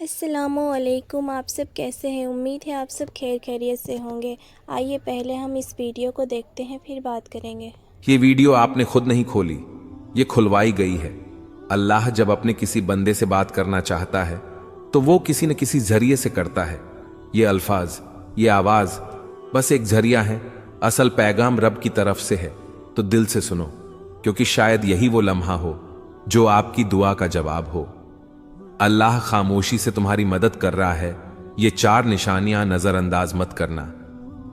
السلام علیکم، آپ سب کیسے ہیں؟ امید ہے آپ سب خیر خیریت سے ہوں گے۔ آئیے پہلے ہم اس ویڈیو کو دیکھتے ہیں، پھر بات کریں گے۔ یہ ویڈیو آپ نے خود نہیں کھولی، یہ کھلوائی گئی ہے۔ اللہ جب اپنے کسی بندے سے بات کرنا چاہتا ہے تو وہ کسی نہ کسی ذریعے سے کرتا ہے۔ یہ الفاظ، یہ آواز بس ایک ذریعہ ہے، اصل پیغام رب کی طرف سے ہے۔ تو دل سے سنو، کیونکہ شاید یہی وہ لمحہ ہو جو آپ کی دعا کا جواب ہو۔ اللہ خاموشی سے تمہاری مدد کر رہا ہے۔ یہ 4 نشانیاں نظر انداز مت کرنا۔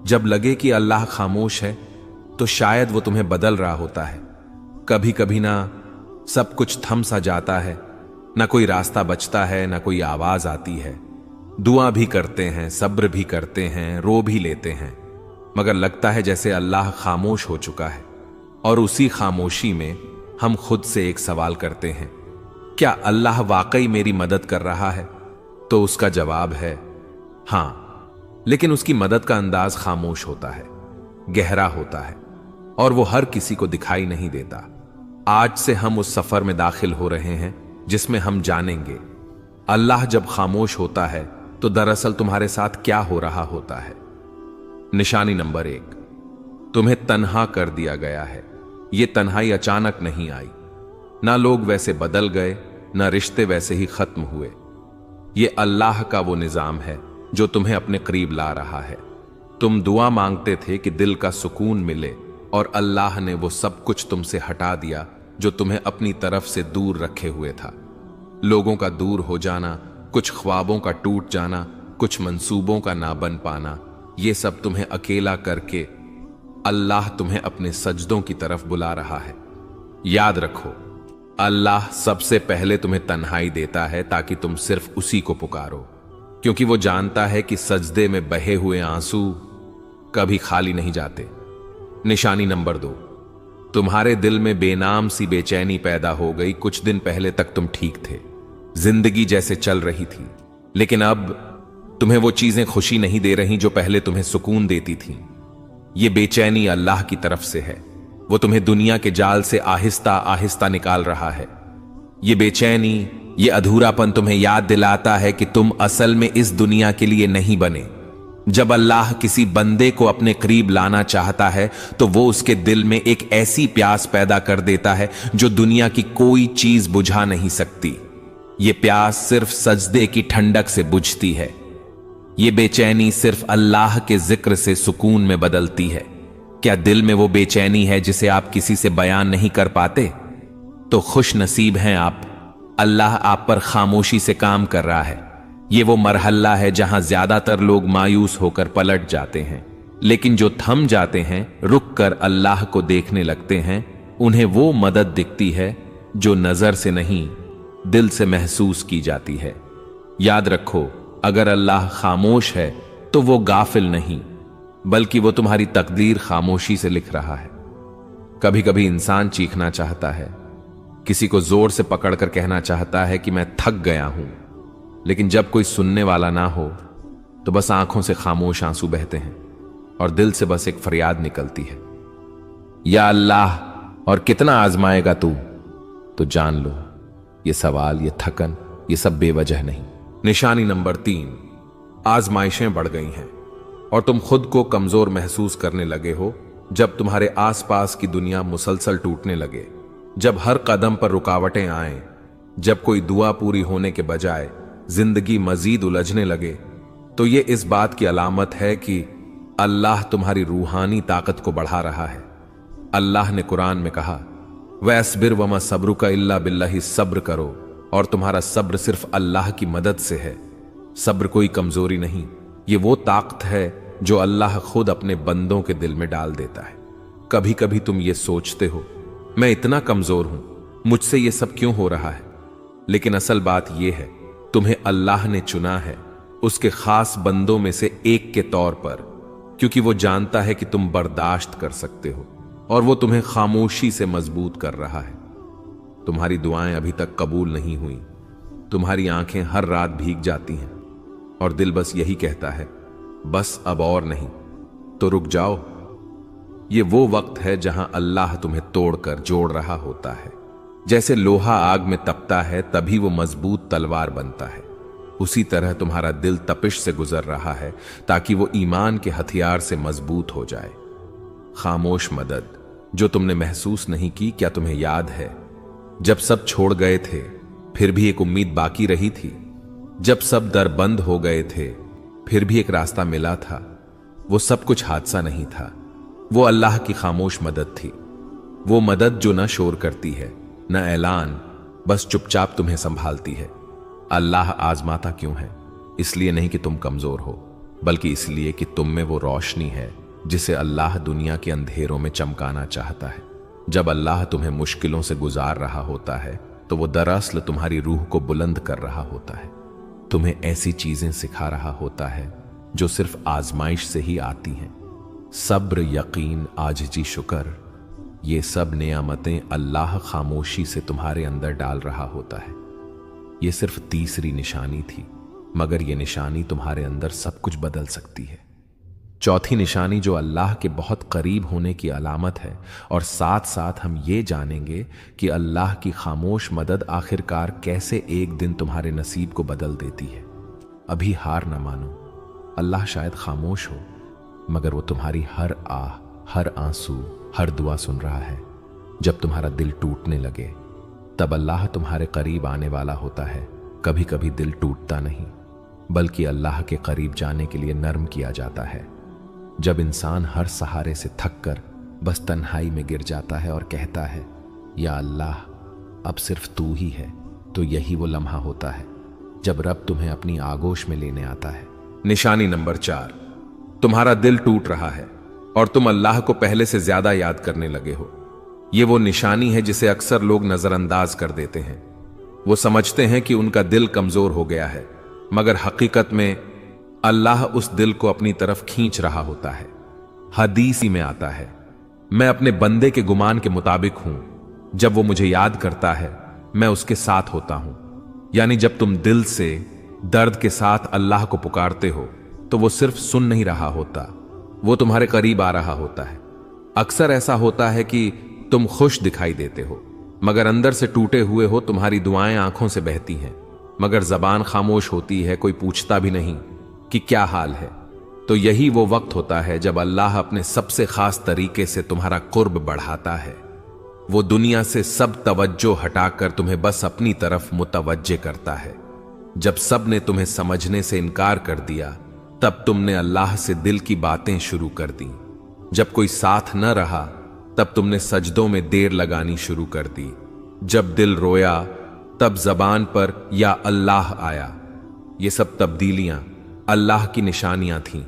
جب لگے کہ اللہ خاموش ہے تو شاید وہ تمہیں بدل رہا ہوتا ہے۔ کبھی کبھی نہ سب کچھ تھم سا جاتا ہے، نہ کوئی راستہ بچتا ہے، نہ کوئی آواز آتی ہے۔ دعا بھی کرتے ہیں، صبر بھی کرتے ہیں، رو بھی لیتے ہیں، مگر لگتا ہے جیسے اللہ خاموش ہو چکا ہے۔ اور اسی خاموشی میں ہم خود سے ایک سوال کرتے ہیں، کیا اللہ واقعی میری مدد کر رہا ہے؟ تو اس کا جواب ہے ہاں، لیکن اس کی مدد کا انداز خاموش ہوتا ہے، گہرا ہوتا ہے، اور وہ ہر کسی کو دکھائی نہیں دیتا۔ آج سے ہم اس سفر میں داخل ہو رہے ہیں جس میں ہم جانیں گے اللہ جب خاموش ہوتا ہے تو دراصل تمہارے ساتھ کیا ہو رہا ہوتا ہے۔ نشانی نمبر 1، تمہیں تنہا کر دیا گیا ہے۔ یہ تنہائی اچانک نہیں آئی، نہ لوگ ویسے بدل گئے، نہ رشتے ویسے ہی ختم ہوئے۔ یہ اللہ کا وہ نظام ہے جو تمہیں اپنے قریب لا رہا ہے۔ تم دعا مانگتے تھے کہ دل کا سکون ملے، اور اللہ نے وہ سب کچھ تم سے ہٹا دیا جو تمہیں اپنی طرف سے دور رکھے ہوئے تھا۔ لوگوں کا دور ہو جانا، کچھ خوابوں کا ٹوٹ جانا، کچھ منصوبوں کا نہ بن پانا، یہ سب تمہیں اکیلا کر کے اللہ تمہیں اپنے سجدوں کی طرف بلا رہا ہے۔ یاد رکھو، اللہ سب سے پہلے تمہیں تنہائی دیتا ہے تاکہ تم صرف اسی کو پکارو، کیونکہ وہ جانتا ہے کہ سجدے میں بہے ہوئے آنسو کبھی خالی نہیں جاتے۔ نشانی نمبر 2، تمہارے دل میں بے نام سی بے چینی پیدا ہو گئی۔ کچھ دن پہلے تک تم ٹھیک تھے، زندگی جیسے چل رہی تھی، لیکن اب تمہیں وہ چیزیں خوشی نہیں دے رہی جو پہلے تمہیں سکون دیتی تھیں۔ یہ بے چینی اللہ کی طرف سے ہے، وہ تمہیں دنیا کے جال سے آہستہ آہستہ نکال رہا ہے۔ یہ بے چینی، یہ ادھورا پن تمہیں یاد دلاتا ہے کہ تم اصل میں اس دنیا کے لیے نہیں بنے۔ جب اللہ کسی بندے کو اپنے قریب لانا چاہتا ہے تو وہ اس کے دل میں ایک ایسی پیاس پیدا کر دیتا ہے جو دنیا کی کوئی چیز بجھا نہیں سکتی۔ یہ پیاس صرف سجدے کی ٹھنڈک سے بجھتی ہے۔ یہ بے چینی صرف اللہ کے ذکر سے سکون میں بدلتی ہے۔ کیا دل میں وہ بے چینی ہے جسے آپ کسی سے بیان نہیں کر پاتے؟ تو خوش نصیب ہیں آپ، اللہ آپ پر خاموشی سے کام کر رہا ہے۔ یہ وہ مرحلہ ہے جہاں زیادہ تر لوگ مایوس ہو کر پلٹ جاتے ہیں، لیکن جو تھم جاتے ہیں، رک کر اللہ کو دیکھنے لگتے ہیں، انہیں وہ مدد دکھتی ہے جو نظر سے نہیں، دل سے محسوس کی جاتی ہے۔ یاد رکھو، اگر اللہ خاموش ہے تو وہ غافل نہیں، بلکہ وہ تمہاری تقدیر خاموشی سے لکھ رہا ہے۔ کبھی کبھی انسان چیخنا چاہتا ہے، کسی کو زور سے پکڑ کر کہنا چاہتا ہے کہ میں تھک گیا ہوں، لیکن جب کوئی سننے والا نہ ہو تو بس آنکھوں سے خاموش آنسو بہتے ہیں اور دل سے بس ایک فریاد نکلتی ہے، یا اللہ، اور کتنا آزمائے گا تو جان لو یہ سوال، یہ تھکن، یہ سب بے وجہ نہیں۔ نشانی نمبر 3، آزمائشیں بڑھ گئی ہیں اور تم خود کو کمزور محسوس کرنے لگے ہو۔ جب تمہارے آس پاس کی دنیا مسلسل ٹوٹنے لگے، جب ہر قدم پر رکاوٹیں آئیں، جب کوئی دعا پوری ہونے کے بجائے زندگی مزید الجھنے لگے، تو یہ اس بات کی علامت ہے کہ اللہ تمہاری روحانی طاقت کو بڑھا رہا ہے۔ اللہ نے قرآن میں کہا، وَأَصْبِرْ وَمَا صَبْرُكَ إِلَّا بِاللَّهِ، صبر کرو اور تمہارا صبر صرف اللہ کی مدد سے ہے۔ صبر کوئی کمزوری نہیں، یہ وہ طاقت ہے جو اللہ خود اپنے بندوں کے دل میں ڈال دیتا ہے۔ کبھی کبھی تم یہ سوچتے ہو، میں اتنا کمزور ہوں، مجھ سے یہ سب کیوں ہو رہا ہے؟ لیکن اصل بات یہ ہے، تمہیں اللہ نے چنا ہے اس کے خاص بندوں میں سے ایک کے طور پر، کیونکہ وہ جانتا ہے کہ تم برداشت کر سکتے ہو، اور وہ تمہیں خاموشی سے مضبوط کر رہا ہے۔ تمہاری دعائیں ابھی تک قبول نہیں ہوئیں، تمہاری آنکھیں ہر رات بھیگ جاتی ہیں، اور دل بس یہی کہتا ہے، بس اب اور نہیں، تو رک جاؤ۔ یہ وہ وقت ہے جہاں اللہ تمہیں توڑ کر جوڑ رہا ہوتا ہے۔ جیسے لوہا آگ میں تپتا ہے، تبھی وہ مضبوط تلوار بنتا ہے۔ उसी तरह तुम्हारा दिल तपिश से गुजर रहा है ताकि वो ईमान के हथियार से मजबूत हो जाए। खामोश मदद जो तुमने महसूस नहीं की, क्या तुम्हें याद है जब सब छोड़ गए थे फिर भी एक उम्मीद बाकी रही थी? जब सब दर बंद हो गए थे फिर भी एक रास्ता मिला था? वो सब कुछ हादसा नहीं था, वो अल्लाह की खामोश मदद थी। वो मदद जो न शोर करती है न ऐलान, बस चुपचाप तुम्हें संभालती है। अल्लाह आजमाता क्यों है? इसलिए नहीं कि तुम कमजोर हो, बल्कि इसलिए कि तुम में वो रोशनी है जिसे अल्लाह दुनिया के अंधेरों में चमकाना चाहता है। जब अल्लाह तुम्हें मुश्किलों से गुजार रहा होता है तो वो दरअसल तुम्हारी रूह को बुलंद कर रहा होता है, तुम्हें ऐसी चीजें सिखा रहा होता है जो सिर्फ आजमाइश से ही आती हैं। सब्र, यकीन, आजिज़ी, शुक्र, ये सब नेमतें अल्लाह खामोशी से तुम्हारे अंदर डाल रहा होता है। ये सिर्फ तीसरी निशानी थी, मगर ये निशानी तुम्हारे अंदर सब कुछ बदल सकती है। चौथी निशानी जो अल्लाह के बहुत करीब होने की अलामत है, और साथ साथ हम ये जानेंगे कि अल्लाह की खामोश मदद आखिरकार कैसे एक दिन तुम्हारे नसीब को बदल देती है। अभी हार न मानो, अल्लाह शायद खामोश हो, मगर वो तुम्हारी हर आह, हर आंसू, हर दुआ सुन रहा है। जब तुम्हारा दिल टूटने लगे तब अल्लाह तुम्हारे करीब आने वाला होता है। कभी कभी दिल टूटता नहीं, बल्कि अल्लाह के करीब जाने के लिए नर्म किया जाता है। जब इंसान हर सहारे से थक कर बस तन्हाई में गिर जाता है और कहता है, या अल्लाह अब सिर्फ तू ही है, तो यही वो लम्हा होता है जब रब तुम्हें अपनी आगोश में लेने आता है। निशानी नंबर 4, तुम्हारा दिल टूट रहा है और तुम अल्लाह को पहले से ज्यादा याद करने लगे हो। ये वो निशानी है जिसे अक्सर लोग नजरअंदाज कर देते हैं। वो समझते हैं कि उनका दिल कमजोर हो गया है, मगर हकीकत में अल्लाह उस दिल को अपनी तरफ खींच रहा होता है। हदीस में आता है, मैं अपने बंदे के गुमान के मुताबिक हूं, जब वो मुझे याद करता है मैं उसके साथ होता हूं। यानी जब तुम दिल से दर्द के साथ अल्लाह को पुकारते हो तो वो सिर्फ सुन नहीं रहा होता, वो तुम्हारे करीब आ रहा होता है। अक्सर ऐसा होता है कि तुम खुश दिखाई देते हो, मगर अंदर से टूटे हुए हो। तुम्हारी दुआएं आंखों से बहती हैं, मगर जबान खामोश होती है, कोई पूछता भी नहीं कि क्या हाल है। तो यही वो वक्त होता है जब अल्लाह अपने सबसे खास तरीके से तुम्हारा कुर्ब बढ़ाता है। वो दुनिया से सब तवज्जो हटाकर तुम्हें बस अपनी तरफ मुतवज्जे करता है। जब सब ने तुम्हें समझने से इनकार कर दिया, तब तुमने अल्लाह से दिल की बातें शुरू कर दी। जब कोई साथ न रहा, तब तुमने सजदों में देर लगानी शुरू कर दी। जब दिल रोया, तब जबान पर या अल्लाह आया। ये सब तब्दीलियां अल्लाह की निशानियां थीं,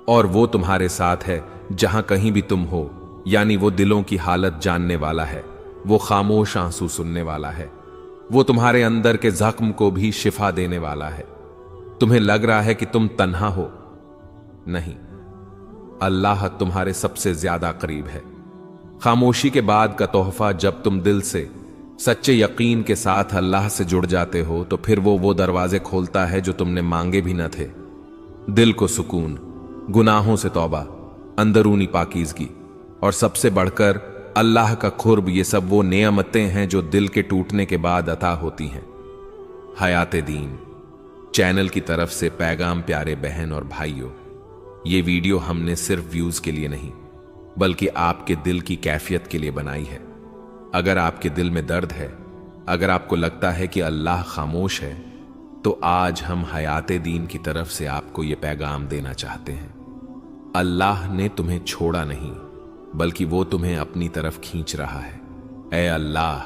और वो तुम्हारे साथ है जहां कहीं भी तुम हो। यानी वो दिलों की हालत जानने वाला है, वो खामोश आंसू सुनने वाला है, वो तुम्हारे अंदर के जख्म को भी शिफा देने वाला है। तुम्हें लग रहा है कि तुम तन्हा हो, नहीं, अल्लाह तुम्हारे सबसे ज्यादा करीब है। खामोशी के बाद का तोहफा, जब तुम दिल से सच्चे यकीन के साथ अल्लाह से जुड़ जाते हो तो फिर वो दरवाजे खोलता है जो तुमने मांगे भी न थे। दिल को सुकून, गुनाहों से तौबा, अंदरूनी पाकीज़गी और सबसे बढ़कर अल्लाह का खुर्ब, ये सब वो नेमतें हैं जो दिल के टूटने के बाद अता होती हैं। हयाते दीन चैनल की तरफ से पैगाम प्यारे बहन और भाइयों, ये वीडियो हमने सिर्फ व्यूज के लिए नहीं, बल्कि आपके दिल की कैफियत के लिए बनाई है। अगर आपके दिल में दर्द है, अगर आपको लगता है कि अल्लाह खामोश है, तो आज हम हयाते दीन की तरफ से आपको ये पैगाम देना चाहते हैं। अल्लाह ने तुम्हें छोड़ा नहीं, बल्कि वो तुम्हें अपनी तरफ खींच रहा है। ऐ अल्लाह,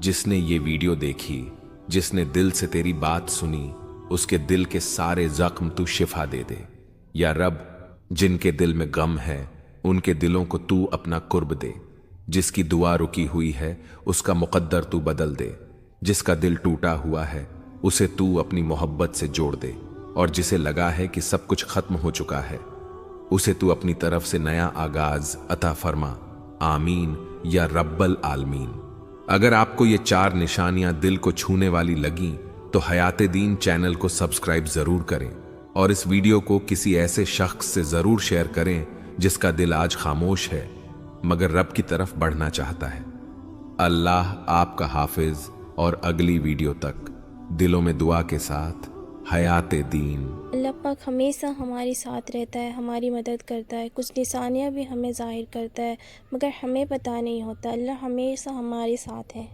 जिसने ये वीडियो देखी, जिसने दिल से तेरी बात सुनी, उसके दिल के सारे जख्म तू शिफा दे दे। या रब, जिनके दिल में गम है उनके दिलों को तू अपना कुर्ब दे। जिसकी दुआ रुकी हुई है उसका मुकद्दर तू बदल दे। जिसका दिल टूटा हुआ है उसे तू अपनी मोहब्बत से जोड़ दे, और जिसे लगा है कि सब कुछ खत्म हो चुका है उसे तू अपनी तरफ से नया आगाज अता फरमा। आमीन या रब्बल आलमीन। अगर आपको ये 4 निशानियां दिल को छूने वाली लगी तो हयाते दीन चैनल को सब्सक्राइब जरूर करें, और इस वीडियो को किसी ऐसे शख्स से जरूर शेयर करें जिसका दिल आज खामोश है मगर रब की तरफ बढ़ना चाहता है। अल्लाह आपका हाफिज, और अगली वीडियो तक दिलों में दुआ के साथ हयात दीन। अल्लाह पाक हमेशा हमारे साथ रहता है, हमारी मदद करता है, कुछ निशानियाँ भी हमें ज़ाहिर करता है, मगर हमें पता नहीं होता। अल्लाह हमेशा हमारे साथ है।